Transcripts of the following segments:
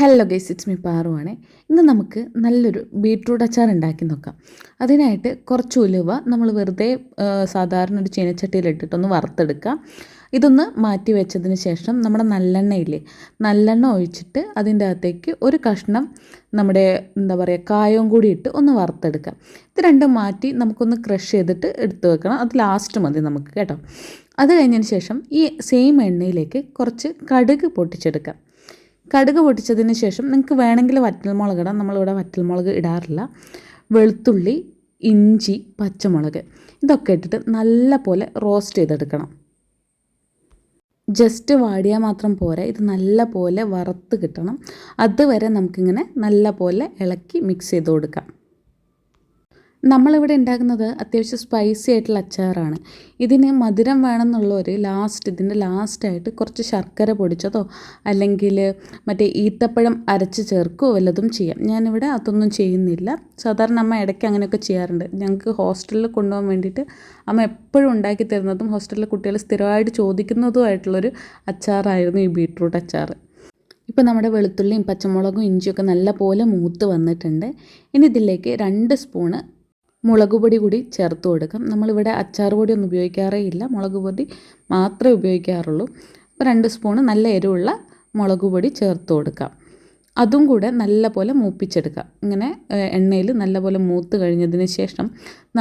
Hello guys, it's me പാറുവാണേ. ഇന്ന് നമുക്ക് നല്ലൊരു ബീട്രൂട്ട് അച്ചാർ ഉണ്ടാക്കി നോക്കാം. അതിനായിട്ട് കുറച്ച് ഉലുവ നമ്മൾ വെറുതെ സാധാരണ ഒരു ചീനച്ചട്ടിയിലിട്ടിട്ടൊന്ന് വറുത്തെടുക്കാം. ഇതൊന്ന് മാറ്റി വെച്ചതിന് ശേഷം നമ്മുടെ നല്ലെണ്ണയില്ലേ, നല്ലെണ്ണ ഒഴിച്ചിട്ട് അതിൻ്റെ അകത്തേക്ക് ഒരു കഷ്ണം നമ്മുടെ കായവും കൂടി ഇട്ട് ഒന്ന് വറുത്തെടുക്കാം. ഇത് രണ്ടും മാറ്റി നമുക്കൊന്ന് ക്രഷ് ചെയ്തിട്ട് എടുത്ത് വെക്കണം. അത് ലാസ്റ്റ് മതി നമുക്ക് കേട്ടോ. അത് കഴിഞ്ഞതിന് ശേഷം ഈ സെയിം എണ്ണയിലേക്ക് കുറച്ച് കടുക് പൊട്ടിച്ചെടുക്കാം. കടുക് പൊട്ടിച്ചതിന് ശേഷം നിങ്ങൾക്ക് വേണമെങ്കിൽ വറ്റൽമുളക് ഇടാം. നമ്മളിവിടെ വറ്റൽമുളക് ഇടാറില്ല. വെളുത്തുള്ളി, ഇഞ്ചി, പച്ചമുളക് ഇതൊക്കെ ഇട്ടിട്ട് നല്ല പോലെ റോസ്റ്റ് ചെയ്തെടുക്കണം. ജസ്റ്റ് വാടിയാൽ മാത്രം പോരാ, ഇത് നല്ല പോലെ വറുത്ത് കിട്ടണം. അതുവരെ നമുക്കിങ്ങനെ നല്ല പോലെ ഇളക്കി മിക്സ് ചെയ്ത് കൊടുക്കാം. നമ്മളിവിടെ ഉണ്ടാക്കുന്നത് അത്യാവശ്യം സ്പൈസി ആയിട്ടുള്ള അച്ചാറാണ്. ഇതിന് മധുരം വേണമെന്നുള്ളവർ ഇതിൻ്റെ ലാസ്റ്റായിട്ട് കുറച്ച് ശർക്കര പൊടിച്ചതോ അല്ലെങ്കിൽ മറ്റേ ഈത്തപ്പഴം അരച്ച് ചേർക്കുകയോ വല്ലതും ചെയ്യാം. ഞാനിവിടെ അതൊന്നും ചെയ്യുന്നില്ല. സാധാരണ അമ്മ ഇടയ്ക്ക് അങ്ങനെയൊക്കെ ചെയ്യാറുണ്ട്. ഞങ്ങൾക്ക് ഹോസ്റ്റലിൽ കൊണ്ടുപോകാൻ വേണ്ടിയിട്ട് അമ്മ എപ്പോഴും ഉണ്ടാക്കി തരുന്നതും ഹോസ്റ്റലിലെ കുട്ടികൾ സ്ഥിരമായിട്ട് ചോദിക്കുന്നതുമായിട്ടുള്ളൊരു അച്ചാറായിരുന്നു ഈ ബീട്രൂട്ട് അച്ചാർ. ഇപ്പോൾ നമ്മുടെ വെളുത്തുള്ളിയും പച്ചമുളകും ഇഞ്ചിയൊക്കെ നല്ല പോലെ മൂത്ത് വന്നിട്ടുണ്ട്. ഇനി ഇതിലേക്ക് 2 സ്പൂണ് മുളക് പൊടി കൂടി ചേർത്ത് കൊടുക്കാം. നമ്മളിവിടെ അച്ചാർ പൊടി ഒന്നും ഉപയോഗിക്കാറേ ഇല്ല, മുളക് പൊടി മാത്രമേ ഉപയോഗിക്കാറുള്ളൂ. അപ്പോൾ 2 സ്പൂണ് നല്ല എരിവുള്ള മുളക് പൊടി ചേർത്ത് കൊടുക്കാം. അതും കൂടെ നല്ല പോലെ മൂപ്പിച്ചെടുക്കാം. ഇങ്ങനെ എണ്ണയിൽ നല്ല പോലെ മൂത്ത് കഴിഞ്ഞതിന് ശേഷം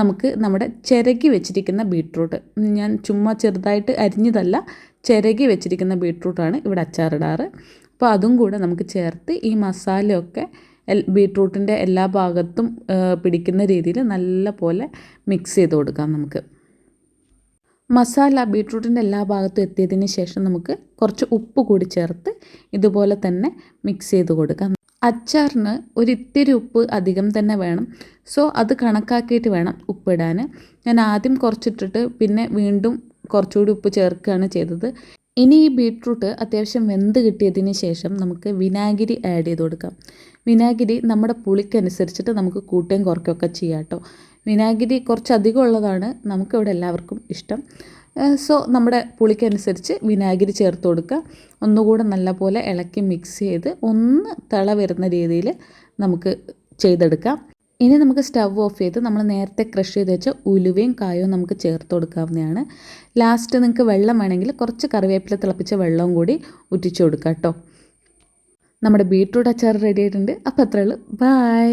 നമുക്ക് നമ്മുടെ ചിരകി വെച്ചിരിക്കുന്ന ബീട്രൂട്ട്, ഞാൻ ചുമ്മാ ചെറുതായിട്ട് അരിഞ്ഞതല്ല, ചിരകി വെച്ചിരിക്കുന്ന ബീട്രൂട്ടാണ് ഇവിടെ അച്ചാറിടാറ്. അപ്പോൾ അതും കൂടെ നമുക്ക് ചേർത്ത് ഈ മസാലയൊക്കെ ബീട്രൂട്ടിൻ്റെ എല്ലാ ഭാഗത്തും പിടിക്കുന്ന രീതിയിൽ നല്ല പോലെ മിക്സ് ചെയ്ത് കൊടുക്കാം. നമുക്ക് മസാല ബീട്രൂട്ടിൻ്റെ എല്ലാ ഭാഗത്തും എത്തിയതിന് ശേഷം നമുക്ക് കുറച്ച് ഉപ്പ് കൂടി ചേർത്ത് ഇതുപോലെ തന്നെ മിക്സ് ചെയ്ത് കൊടുക്കാം. അച്ചാറിന് ഒരിത്തിരി ഉപ്പ് അധികം തന്നെ വേണം. സോ അത് കണക്കാക്കിയിട്ട് വേണം ഉപ്പിടാൻ. ഞാൻ ആദ്യം കുറച്ചിട്ടിട്ട് പിന്നെ വീണ്ടും കുറച്ചുകൂടി ഉപ്പ് ചേർക്കുകയാണ് ചെയ്തത്. ഇനി ഈ ബീട്രൂട്ട് അത്യാവശ്യം വെന്ത് കിട്ടിയതിന് ശേഷം നമുക്ക് വിനാഗിരി ആഡ് ചെയ്ത് കൊടുക്കാം. വിനാഗിരി നമ്മുടെ പുളിക്കനുസരിച്ചിട്ട് നമുക്ക് കൂട്ടുകയും കുറയ്ക്കുകയൊക്കെ ചെയ്യാം കേട്ടോ. വിനാഗിരി കുറച്ചധികം ഉള്ളതാണ് നമുക്കിവിടെ എല്ലാവർക്കും ഇഷ്ടം. സോ നമ്മുടെ പുളിക്കനുസരിച്ച് വിനാഗിരി ചേർത്ത് കൊടുക്കുക. ഒന്നുകൂടെ നല്ലപോലെ ഇളക്കി മിക്സ് ചെയ്ത് ഒന്ന് തിള വരുന്ന രീതിയിൽ നമുക്ക് ചെയ്തെടുക്കാം. ഇനി നമുക്ക് സ്റ്റവ് ഓഫ് ചെയ്ത് നമ്മൾ നേരത്തെ ക്രഷ് ചെയ്ത് വെച്ച ഉലുവയും കായവും നമുക്ക് ചേർത്ത് കൊടുക്കാവുന്നതാണ്. ലാസ്റ്റ് നിങ്ങൾക്ക് വെള്ളം വേണമെങ്കിൽ കുറച്ച് കറിവേപ്പില തിളപ്പിച്ച വെള്ളവും കൂടി ഉറ്റിച്ച് കൊടുക്കാം കേട്ടോ. നമ്മുടെ ബീട്രൂട്ട് അച്ചാർ റെഡി ആയിട്ടുണ്ട്. അപ്പോൾ അത്രയേ ഉള്ളൂ. ബൈ.